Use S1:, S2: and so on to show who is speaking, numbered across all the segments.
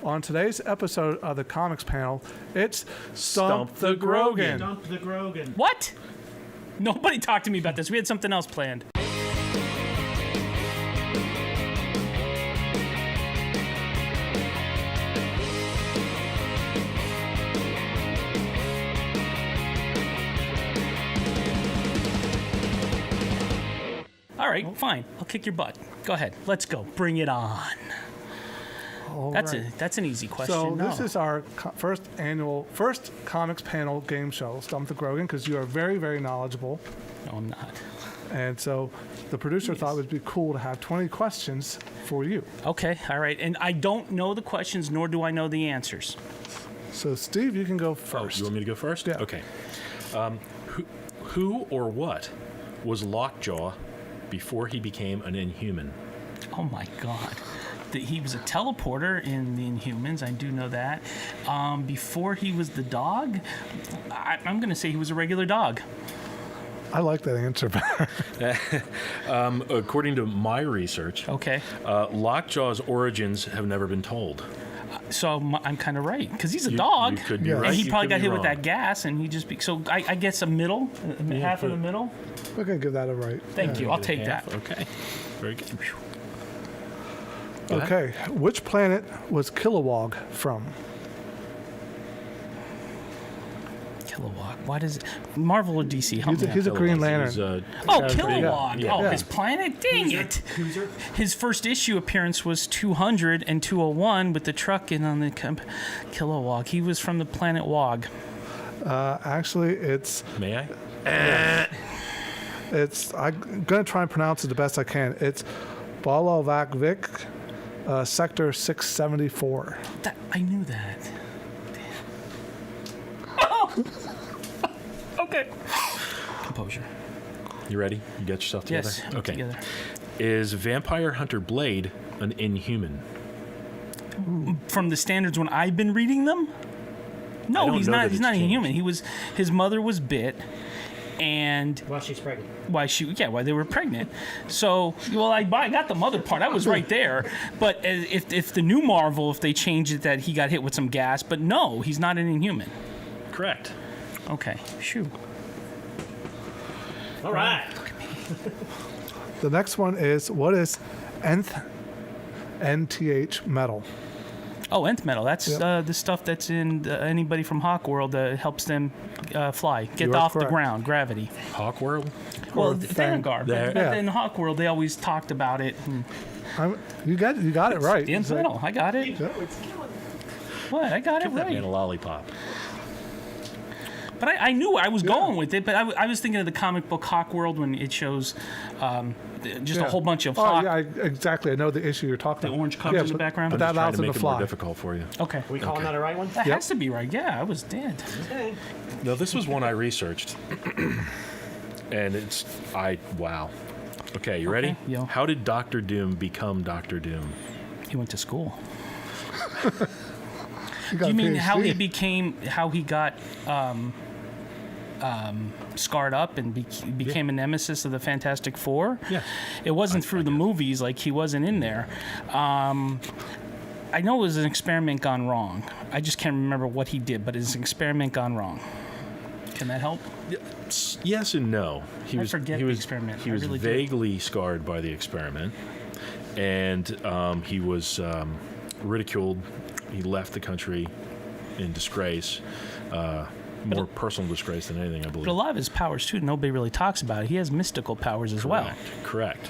S1: On today's episode of the Comics Panel, it's Stump the Grogan.
S2: Stump the Grogan.
S3: What? Nobody talked to me about this. We had something else planned. All right, fine. I'll kick your butt. Go ahead. Let's go. Bring it on. That's an easy question.
S1: So this is our first Comics Panel game show, Stump the Grogan, because you are very, very knowledgeable.
S3: No, I'm not.
S1: And so the producer thought it would be cool to have 20 questions for you.
S3: Okay, all right. And I don't know the questions, nor do I know the answers.
S1: So, Steve, you can go first.
S4: You want me to go first?
S1: Yeah.
S4: Okay. Who or what was Lockjaw before he became an Inhuman?
S3: Oh, my God. He was a teleporter in the Inhumans. I do know that. Before he was the dog, I'm going to say he was a regular dog.
S1: I like that answer better.
S4: According to my research,
S3: Okay.
S4: Lockjaw's origins have never been told.
S3: So I'm kind of right, because he's a dog.
S4: You could be
S1: Yeah.
S4: right.
S3: And he
S4: you
S3: probably
S4: could
S3: got
S4: be
S3: hit
S4: wrong.
S3: with that gas, and he just... So I guess a middle, half of the middle.
S1: We're going to give that a right.
S3: Thank you. I'll take
S4: Half.
S3: that.
S4: Okay. Very good.
S1: Okay. Which planet was Kilowog from?
S3: Kilowog. Why does it... Marvel or DC? Help me out.
S1: He's a Green Lantern.
S4: He's,
S3: Oh, Kilowog.
S4: Yeah.
S3: Oh,
S1: Yeah.
S3: his planet? Dang it.
S2: Cruiser.
S3: His first issue appearance was 200 and 201 with the truck in on the Kilowog. He was from the planet Wog.
S1: Actually, it's
S4: May I?
S1: I'm going to try and pronounce it the best I can. It's Balovakvik, Sector 674.
S3: I knew that. Okay. Composure.
S4: You ready? You got yourself together?
S3: Yes.
S4: Okay.
S3: Together.
S4: Is Vampire Hunter Blade an Inhuman?
S3: From the standards when I've been reading them? No,
S4: don't
S3: he's
S4: know
S3: not.
S4: that
S3: He's
S4: it's
S3: not a human.
S4: changed.
S3: His mother was bit, and
S2: Well, she's pregnant.
S3: why they were pregnant. So, well, I got the mother part. I was right there. But if the new Marvel, if they change it that he got hit with some gas, but no, he's not an Inhuman.
S4: Correct.
S3: Okay, shoo.
S2: All right.
S1: The next one is, what is nth metal?
S3: Oh, nth metal. That's
S1: Yep.
S3: the stuff that's in anybody from Hawk World that helps them fly, get
S1: You are
S3: off the
S1: correct.
S3: ground, gravity.
S4: Hawkworld?
S3: Well,
S1: Fang-
S3: Thanagar,
S4: There-
S3: but
S1: Yeah.
S3: in Hawk World, they always talked about it.
S1: You got it right.
S3: The nth metal. I got it.
S1: Yeah.
S3: What? I got it
S4: Give that man
S3: right.
S4: a lollipop.
S3: But I knew where I was going with it. But I was thinking of the comic book Hawk World when it shows just a
S1: Yeah.
S3: whole bunch of
S1: Oh,
S3: hawk.
S1: yeah, exactly. I know the issue you're talking
S3: The
S1: about.
S3: orange covers in the background?
S1: But
S4: I'm
S1: that
S4: just trying
S1: allows
S4: to
S1: them
S4: make
S1: to
S4: it more
S1: fly.
S4: difficult for you.
S3: Okay.
S2: We calling that a right one?
S3: That
S1: Yep.
S3: has to be right. Yeah, I was dead.
S2: Okay.
S4: No, this was one I researched. And wow. Okay, you ready?
S3: Okay, yo.
S4: How did Doctor Doom become Doctor Doom?
S3: He went to school.
S1: You got
S3: Do
S1: a
S3: you mean how
S1: PhD.
S3: he got scarred up and became a nemesis of the Fantastic Four?
S4: Yeah.
S3: It wasn't through the movies, like he wasn't in there. I know it was an experiment gone wrong. I just can't remember what he did, but it's an experiment gone wrong. Can that help?
S4: Yes and no.
S3: I forget the experiment.
S4: He
S3: I
S4: was
S3: really do.
S4: vaguely scarred by the experiment, and he was ridiculed. He left the country in disgrace, more personal disgrace than anything, I believe.
S3: But a lot of his powers, too, nobody really talks about it. He has mystical powers as well.
S4: Correct.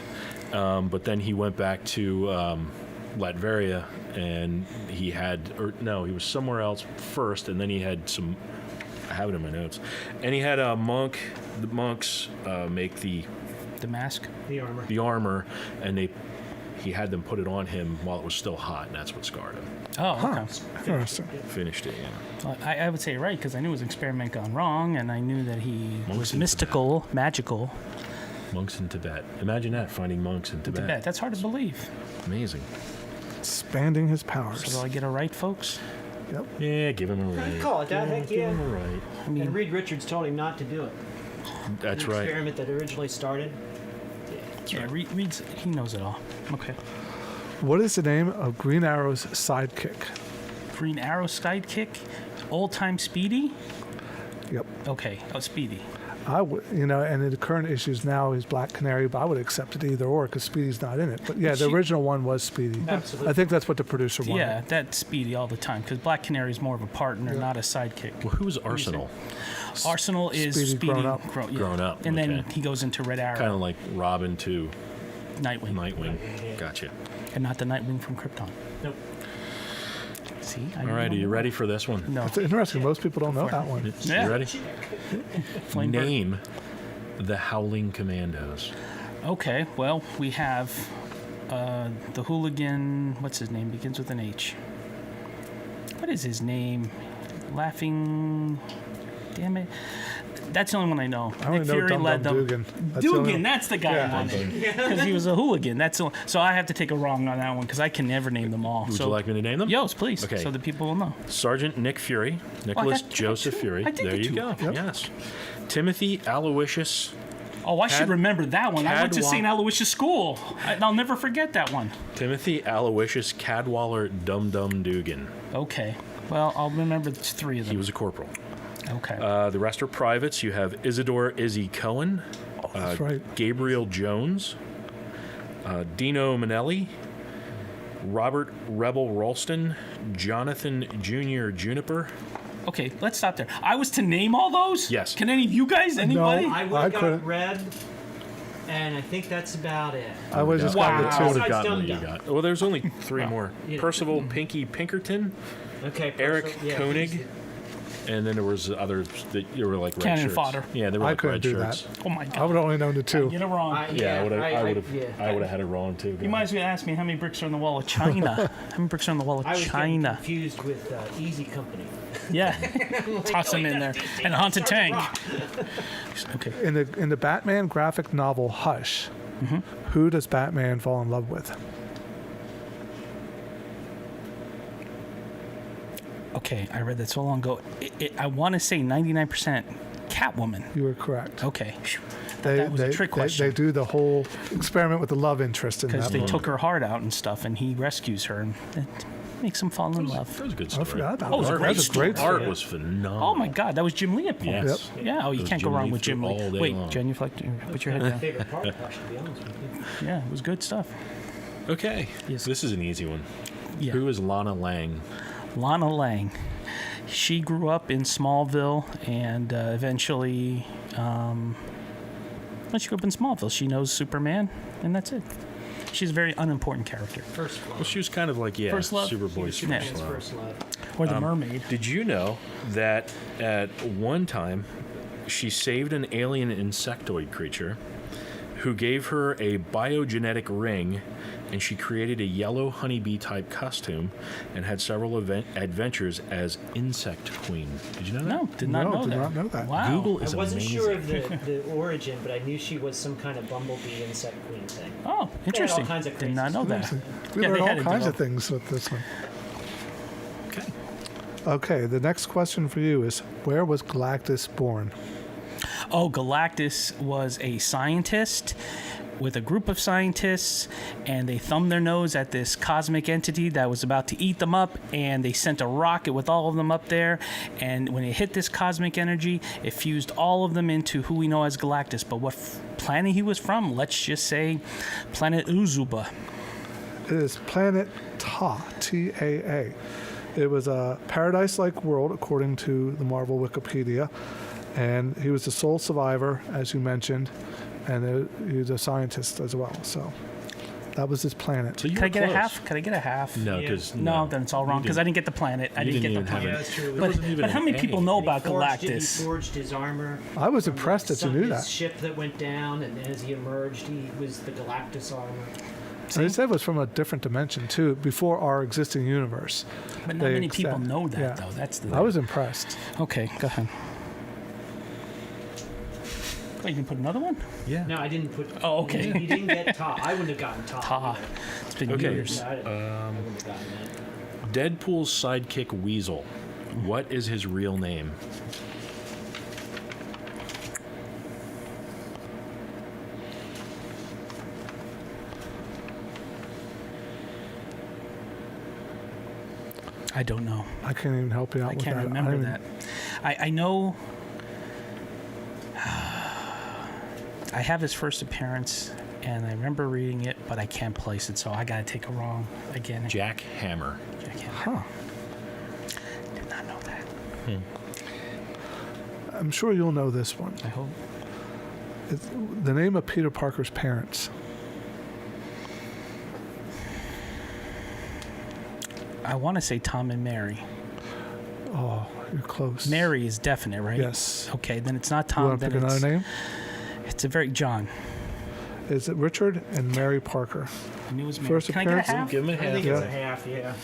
S4: But then he went back to Latveria, and he was somewhere else first, and then he had some. I have it in my notes, and he had a monk. The monks make the
S3: mask?
S2: The armor.
S4: armor, and he had them put it on him while it was still hot, and that's what scarred him.
S3: Oh, okay.
S1: Interesting.
S4: Finished it, yeah.
S3: Well, I would say right, because I knew it was an experiment gone wrong, and I knew that he
S4: Monks
S3: was
S4: in
S3: mystical, magical.
S4: Monks in Tibet. Imagine that, finding monks in Tibet.
S3: Tibet. That's hard to believe.
S4: Amazing.
S1: Expanding his
S3: So
S1: powers.
S3: do I get a right, folks?
S1: Yep.
S4: Yeah, give him a right.
S2: Call it that, heck
S4: Give
S2: yeah.
S4: him a right.
S3: I mean,
S2: And Reed Richards told him not to do it.
S4: That's
S2: The
S4: right.
S2: experiment that originally started.
S3: yeah, Reed's, he knows it all. Okay.
S1: What is the name of Green Arrow's sidekick?
S3: Green Arrow sidekick, old time Speedy.
S1: Yep.
S3: Okay, Speedy.
S1: I would, and in the current issues now he's Black Canary, but I would accept it either or because Speedy's not in it. But yeah, the original one was Speedy.
S2: Absolutely.
S1: I think that's what the producer wanted.
S3: Yeah, that's Speedy all the time because Black Canary is more of a partner, not a sidekick.
S4: Well, who's Arsenal?
S3: Arsenal is
S1: Speedy
S3: Speedy
S1: grown up.
S4: Grown up,
S3: and then
S4: okay.
S3: he goes into Red Arrow,
S4: Kind of like Robin to
S3: Nightwing,
S4: Nightwing. Gotcha.
S3: and not the Nightwing from Krypton.
S2: Nope.
S3: See,
S4: All right, are you ready for this one?
S3: No,
S1: It's interesting. Most people don't know that one.
S3: Yeah.
S4: You ready?
S3: Flamebird.
S4: Name the Howling Commandos.
S3: Okay, well, we have the hooligan. What's his name? Begins with an H. What is his name? Laughing. Damn it. That's the only one I know.
S1: I only
S3: Nick
S1: know
S3: Fury
S1: Dum
S3: led
S1: Dum
S3: them.
S1: Dugan. That's the only-
S3: Dugan, that's the guy
S1: Yeah.
S3: I wanted. Because he was a hooligan. So I have to take a wrong on that one because I can never name them all.
S4: Would
S3: so
S4: you like me to name them?
S3: Yes, please.
S4: Okay.
S3: So the people will know.
S4: Sergeant Nick Fury, Nicholas
S3: got
S4: Joseph
S3: two.
S4: Fury.
S3: I did
S4: There
S3: get
S4: you
S3: two.
S4: go.
S1: Yep.
S4: Yes. Timothy Aloysius.
S3: Oh, I should remember that one. I went to
S4: Cadwa-
S3: St. Aloysius School. I'll never forget that one.
S4: Timothy Aloysius Cadwallader Dum Dum Dugan.
S3: Okay. Well, I'll remember three of
S4: He
S3: them.
S4: was a corporal.
S3: Okay.
S4: The rest are privates. You have Isidore Izzy Cohen,
S1: That's right.
S4: Gabriel Jones, Dino Manelli, Robert Rebel Ralston, Jonathan Jr. Juniper.
S3: Okay, let's stop there. I was to name all those?
S4: Yes.
S3: Can any of you guys? Anybody?
S2: I would
S1: I
S2: have
S1: couldn't.
S2: got red, and I think that's about it.
S1: I would just
S3: Wow.
S1: got
S4: I
S1: the
S4: would
S1: two.
S4: have gotten
S2: Dum
S4: what you
S2: Dum.
S4: got. Well, there's only three more.
S2: Yeah.
S4: Percival Pinky Pinkerton,
S2: Okay.
S4: Eric
S2: Percival- yeah,
S4: Koenig,
S2: he's-
S4: and then there was others that you were like red
S3: Cannon
S4: shirts.
S3: fodder.
S4: Yeah, they were
S1: I
S4: like
S1: couldn't
S4: red
S1: do
S4: shirts.
S1: that.
S3: Oh my
S1: I
S3: God.
S1: would only known the two.
S3: Get it wrong.
S4: Yeah, I would have.
S2: yeah.
S4: I would have had it wrong too.
S3: You might as well ask me how many bricks are on the wall of China. How many bricks are on the wall of
S2: I was getting
S3: China?
S2: confused with Easy Company.
S3: Yeah. Toss them in there. And a haunted tank. Okay.
S1: In the Batman graphic novel Hush, who does Batman fall in love with?
S3: Okay, I read that so long ago. I want to say 99% Catwoman.
S1: You were correct.
S3: Okay.
S1: They,
S3: that was a trick question.
S1: They do the whole experiment with the love interest in
S3: Because
S1: that
S3: they
S1: one.
S3: took her heart out and stuff, and he rescues her, and it makes him fall in love.
S4: That was a good
S1: I
S4: story.
S1: forgot about
S3: Oh, it was a
S1: that.
S3: great
S1: That's a great
S3: story.
S4: Art
S1: story.
S4: was phenomenal.
S3: Oh my God, that was Jim Lee at points.
S4: Yes.
S3: Yeah, oh, you
S4: was
S3: can't go
S4: Jim
S3: wrong
S4: Lee
S3: with Jim
S4: all
S3: Lee.
S4: day
S3: Wait,
S4: long.
S3: put your head down.
S2: Favorite part, Hush, to be honest with you.
S3: Yeah, it was good stuff.
S4: Okay.
S3: Yes.
S4: This is an easy one.
S3: Yeah.
S4: Who is Lana Lang?
S3: Lana Lang. She grew up in Smallville and eventually, she grew up in Smallville. She knows Superman, and that's it. She's a very unimportant character.
S2: First
S4: Well,
S2: love.
S4: she was kind of like,
S3: First Love?
S4: Superboy's
S3: Yeah.
S4: first
S2: His
S4: love.
S2: first love.
S3: Or the mermaid.
S4: Did you know that at one time she saved an alien insectoid creature who gave her a biogenetic ring, and she created a yellow honeybee type costume and had several adventures as Insect Queen? Did you know that?
S3: No, did not
S1: No,
S3: know
S1: did
S3: that.
S1: not know that.
S3: Wow.
S4: Google
S2: I
S4: is
S2: wasn't
S4: amazing.
S2: sure of the origin, but I knew she was some kind of bumblebee insect queen thing.
S3: Oh, interesting.
S2: kinds of
S3: Did not know that.
S1: We
S3: Yeah,
S1: learn
S3: they
S1: all
S3: had to
S1: kinds of
S3: develop-
S1: things with this one.
S4: Okay.
S1: Okay, the next question for you is, where was Galactus born?
S3: Oh, Galactus was a scientist with a group of scientists, and they thumbed their nose at this cosmic entity that was about to eat them up, and they sent a rocket with all of them up there, and when it hit this cosmic energy, it fused all of them into who we know as Galactus. But what planet he was from, let's just say planet Uzuba.
S1: It is planet Ta, T-A-A. It was a paradise-like world, according to the Marvel Wikipedia, and he was the sole survivor, as you mentioned, and he was a scientist as well. So that was his planet.
S4: So you
S3: Can I
S4: were
S3: get a
S4: close.
S3: half? Can I get a half?
S4: No,
S2: Yeah.
S4: because
S3: No, then it's all wrong because I didn't get the planet. I didn't get the
S4: even have
S3: planet.
S2: Yeah, that's true.
S4: There
S3: But,
S4: wasn't even
S3: but how
S4: an
S3: many
S4: A.
S3: people know
S2: He
S3: about
S2: forged it, He
S3: Galactus?
S2: forged his armor.
S1: I was
S2: from
S1: impressed that you knew
S2: his
S1: that.
S2: ship that went down, and as he emerged, he was the Galactus armor.
S1: They said it was from a different dimension too, before our existing universe.
S3: But not
S1: They
S3: many people
S1: accept-
S3: know that,
S1: yeah.
S3: though. That's the.
S1: I was impressed.
S3: Okay, go ahead. Oh, you can put another one?
S4: Yeah.
S2: No, I didn't put.
S3: Oh, okay.
S2: You didn't get Ta. I wouldn't have gotten Ta.
S3: Ta.
S2: either.
S3: It's been
S4: Okay.
S3: years.
S2: Yeah, I wouldn't have gotten that.
S4: Deadpool's sidekick Weasel. What is his real name?
S3: I don't know.
S1: I can't even help you out
S3: I
S1: with
S3: can't
S1: that.
S3: remember
S1: don't
S3: that. I know. I have his first appearance, and I remember reading it, but I can't place it, so I gotta take a wrong again.
S4: Jack Hammer.
S3: Jack Hammer.
S1: Huh.
S3: Did not know that.
S1: I'm sure you'll know this one.
S3: I hope.
S1: It's the name of Peter Parker's parents.
S3: I want to say Tom and Mary.
S1: Oh, you're close.
S3: Mary is definite, right?
S1: Yes.
S3: Okay, then it's not
S1: You
S3: Tom.
S1: want to
S3: Then
S1: pick another name?
S3: It's a very John.
S1: Is it Richard and Mary Parker?
S3: I knew it was Mary.
S1: First
S3: Can I get a
S1: appearance?
S3: half?
S4: Give him a
S2: I
S4: half.
S2: think
S1: Yeah.
S2: it's a half. Yeah.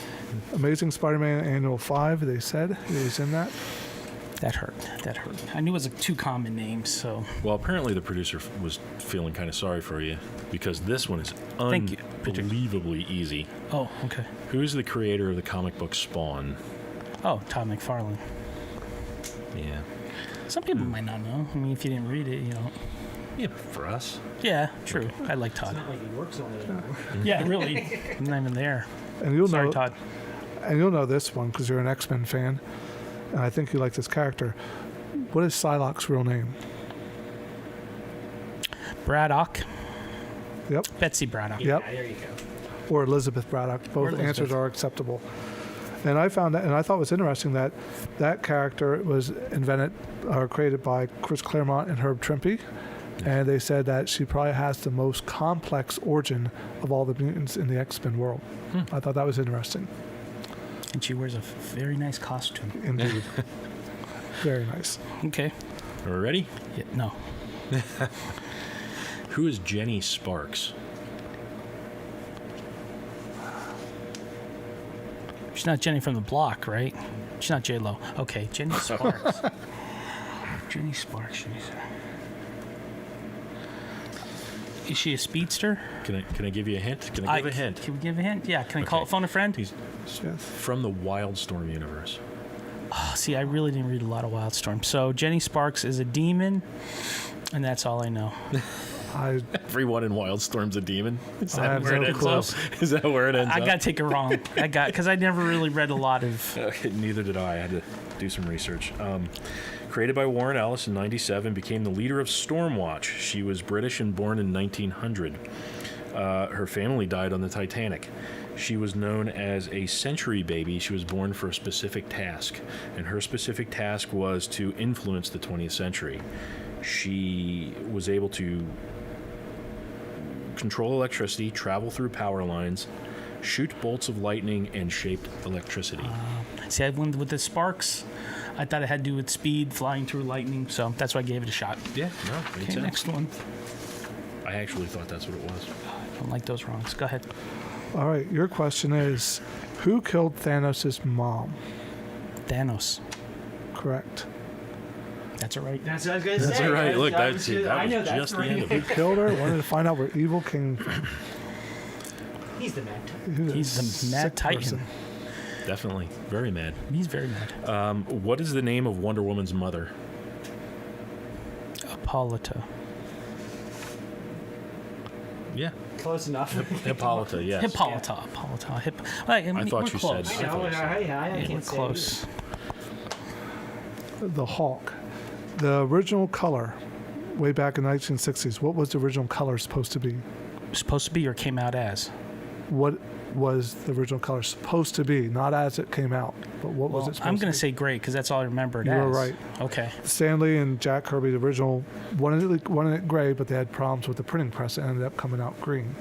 S1: Amazing Spider-Man Annual 5, they said. He was in that.
S3: That hurt. That hurt. I knew it was two common names, so
S4: Well, apparently the producer was feeling kind of sorry for you because this one is
S3: Thank you, Richard.
S4: unbelievably easy.
S3: oh, okay.
S4: Who's the creator of the comic book Spawn?
S3: Oh, Todd McFarlane.
S4: Yeah.
S3: Some people might not know. I mean, if you didn't read it, you know.
S4: Yeah, for us.
S3: Yeah, true. I like
S2: It's
S3: Todd.
S2: not like he works on it anymore.
S3: Yeah, really. I'm not even there.
S1: And you'll
S3: Sorry,
S1: know
S3: Todd.
S1: and you'll know this one because you're an X-Men fan. And I think you like this character. What is Psylocke's real name?
S3: Braddock.
S1: Yep.
S3: Betsy Braddock.
S2: Yeah,
S1: Yep.
S2: there you go.
S1: Or Elizabeth Braddock. Both
S3: Elizabeth.
S1: answers are acceptable. And I found that, and I thought it was interesting that that character was invented or created by Chris Claremont and Herb Trimpe. And they said that she probably has the most complex origin of all the mutants in the X-Men world. I thought that was interesting.
S3: And she wears a very nice costume.
S1: Indeed. Very nice.
S3: Okay.
S4: Are we ready?
S3: Yeah, no.
S4: Who is Jenny Sparks?
S3: She's not Jenny from the Block, right? She's not J-Lo. Okay, Jenny Sparks. Jenny Sparks. Is she a speedster?
S4: Can I give you a hint? Can I give a hint?
S3: Can we give a hint? Yeah. Can I call
S4: Okay.
S3: it phone a friend?
S4: He's
S1: Yes.
S4: from the Wildstorm universe.
S3: Oh, see, I really didn't read a lot of Wildstorm. So Jenny Sparks is a demon, and that's all I know.
S4: Everyone in Wildstorm's a demon. Is
S1: I
S4: that
S1: have
S4: where
S1: no
S4: it ends
S1: clue.
S4: up? Is that where it ends
S3: I
S4: up?
S3: gotta take it wrong. Because I never really read a lot of.
S4: Neither did I. I had to do some research. Created by Warren Ellis in '97, became the leader of Stormwatch. She was British and born in 1900. Her family died on the Titanic. She was known as a century baby. She was born for a specific task, and her specific task was to influence the 20th century. She was able to control electricity, travel through power lines, shoot bolts of lightning, and shape electricity.
S3: See, I went with the Sparks. I thought it had to do with speed, flying through lightning, so that's why I gave it a shot.
S4: Yeah, no, made
S3: Okay,
S4: sense.
S3: next one.
S4: I actually thought that's what it was.
S3: I don't like those wrongs. Go ahead.
S1: All right. Your question is, who killed Thanos' mom?
S3: Thanos.
S1: Correct.
S3: That's all right.
S2: That's what I was gonna say.
S4: That's all right. Look,
S2: I
S4: that's
S2: was
S4: it. That
S2: I
S4: was
S2: know that's
S4: just the
S2: right.
S4: end of it.
S1: Killed her. Wanted to find out where evil came from.
S2: He's the man.
S3: He's the Mad
S1: sick
S3: Titan.
S1: person.
S4: Definitely. Very mad.
S3: He's very mad.
S4: What is the name of Wonder Woman's mother?
S3: Hippolyta.
S4: Yeah.
S2: Close enough.
S4: Hippolyta, yes.
S3: Hippolyta. I
S4: thought
S3: we're
S4: you
S3: close.
S4: said-
S2: No, I
S3: Yeah,
S2: can't
S3: we're
S2: say
S3: close.
S1: The Hawk. The original color, way back in the 1960s, what was the original color supposed to be?
S3: Supposed to be or came out as?
S1: What was the original color supposed to be? Not as it came out, but what was it supposed
S3: I'm
S1: to
S3: going
S1: be?
S3: to say gray because that's all I remember it
S1: You
S3: as.
S1: were right.
S3: Okay.
S1: Stanley and Jack Kirby, the original, wanted it gray, but they had problems with the printing press and ended up coming out green.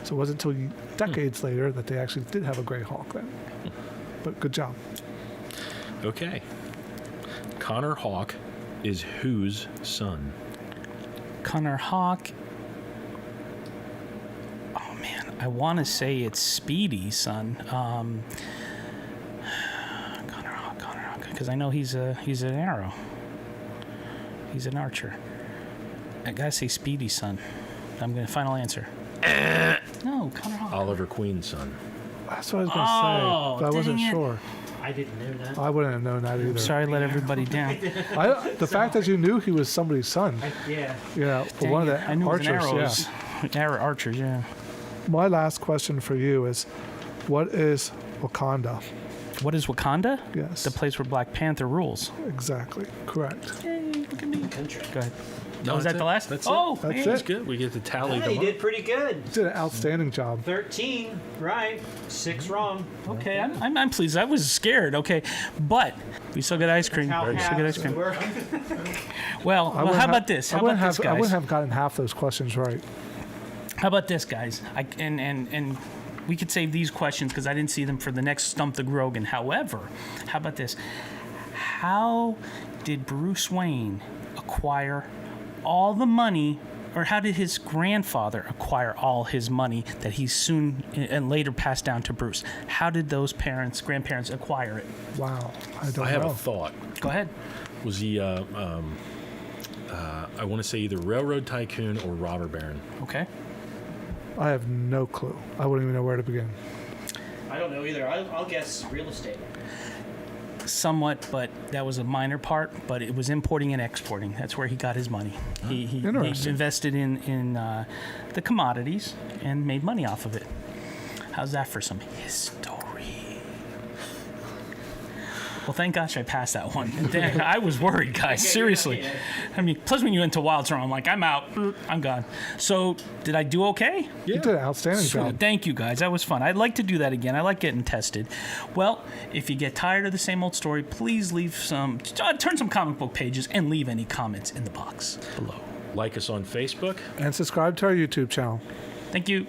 S1: So it wasn't until decades later that they actually did have a gray Hawk then. But good job.
S4: Okay. Connor Hawke is whose son?
S3: Connor Hawk. Oh man, I want to say it's Speedy's son. Connor Hawk, because I know he's an arrow. He's an archer. I gotta say Speedy's son. I'm gonna final answer. No, Connor Hawk.
S1: Oliver
S4: Queen's son.
S1: That's what I was going to
S3: Oh,
S1: say, but I wasn't
S3: dang it.
S1: sure.
S2: I didn't know that.
S1: I wouldn't have known that either.
S3: Sorry, I let everybody down.
S1: The fact that you knew he was somebody's son,
S2: Yeah.
S1: yeah, for
S3: Dang
S1: one of
S3: it.
S1: the
S3: I knew
S1: archers,
S3: it was an arrow. Archers, yeah.
S1: My last question for you is, what is Wakanda?
S3: What is Wakanda?
S1: Yes.
S3: The place where Black Panther rules.
S1: Exactly. Correct.
S3: Yay, look at me.
S2: Country.
S3: Go ahead.
S4: No,
S3: Was that
S4: that's
S3: the
S4: it.
S3: last?
S4: That's
S3: oh,
S1: That's
S3: man.
S1: it.
S4: That's good. We get to tally
S2: Yeah,
S4: them
S2: you
S4: up.
S2: did pretty good.
S1: You did an outstanding job.
S2: 13 right, 6 wrong.
S3: Okay, I'm pleased. I was scared. Okay, but we still got ice cream.
S2: How
S3: We still got ice cream.
S2: we're-
S3: Well,
S1: wouldn't
S3: how
S1: have-
S3: about this? How
S1: I wouldn't
S3: about this,
S1: have, I wouldn't
S3: guys?
S1: have gotten half those questions right.
S3: How about this, guys? And we could save these questions because I didn't see them for the next Stump the Grogan. However, how about this? How did Bruce Wayne acquire all the money, or how did his grandfather acquire all his money that he soon and later passed down to Bruce? How did those grandparents acquire it?
S1: Wow. I don't
S4: I have
S1: know.
S4: a thought.
S3: Go ahead.
S4: Was he, I want to say either railroad tycoon or robber baron?
S3: Okay.
S1: I have no clue. I wouldn't even know where to begin.
S2: I don't know either. I'll guess real estate.
S3: Somewhat, but that was a minor part. But it was importing and exporting. That's where he got his money. He
S1: Interesting.
S3: invested in the commodities and made money off of it. How's that for some history? Well, thank gosh I passed that one. Damn, I was worried, guys. Seriously. I mean, plus when you went to Wildstorm, I'm like, I'm out. I'm gone. So, did I do okay?
S1: You did an outstanding job.
S3: Thank you, guys. That was fun. I'd like to do that again. I like getting tested. Well, if you get tired of the same old story, please leave turn some comic book pages and leave any comments in the box below.
S4: Like us on Facebook.
S1: And subscribe to our YouTube channel.
S3: Thank you.